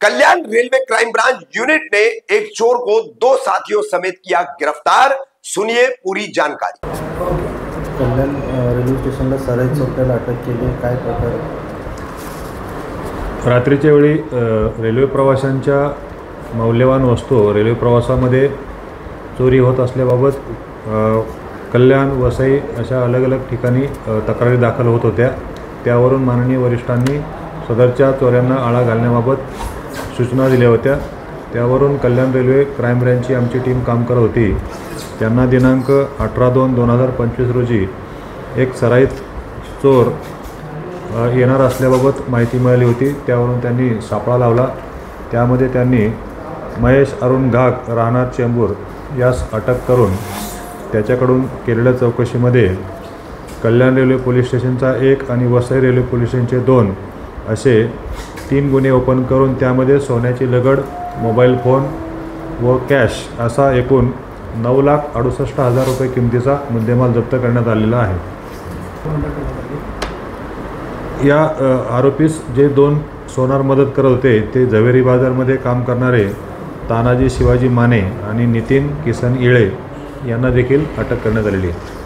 कल्याण railway crime branch unit ने एक चोर को 2 साथियों समेत किया गिरफ्तार। सुनिए पूरी जानकारी। कल्याण रेल्वे स्टेशनला सराई चौक्याला अटक केली, काय प्रकार? रात्रीच्या वेळी रेल्वे प्रवाशांच्या मौल्यवान वस्तू रेल्वे प्रवासामध्ये चोरी होत असल्याबाबत कल्याण वसई अशा अलग अलग ठिकाणी तक्रारी दाखल होत होत्या। त्यावरून माननीय वरिष्ठांनी सदरच्या चोऱ्यांना आळा घालण्याबाबत सूचना दिल्या होत्या। त्यावरून कल्याण रेल्वे क्राइम ब्रांचची आमची टीम काम करत होती। त्यांना दिनांक 18/2/2025 रोजी एक सराईत चोर येणार असल्याबाबत माहिती मिळाली होती। त्यावरून त्यांनी सापळा लावला। त्यामध्ये त्यांनी महेश अरुण घाग राहणार चेंबूर यास अटक करून त्याच्याकडून केलेल्या चौकशीमध्ये कल्याण रेल्वे पोलीस स्टेशनचा 1 आणि वसई रेल्वे पोलीस स्टेशनचे 2 असे 3 गुन्हे ओपन करून त्यामध्ये सोन्याची लगड, मोबाईल फोन व कॅश असा एकूण 9,68,000 रुपये किमतीचा मुद्देमाल जप्त करण्यात आलेला आहे। या आरोपीस जे 2 सोनार मदत करत होते ते झवेरी बाजारमध्ये काम करणारे तानाजी शिवाजी माने आणि नितीन किसन इळे यांना देखील अटक करण्यात आलेली आहे।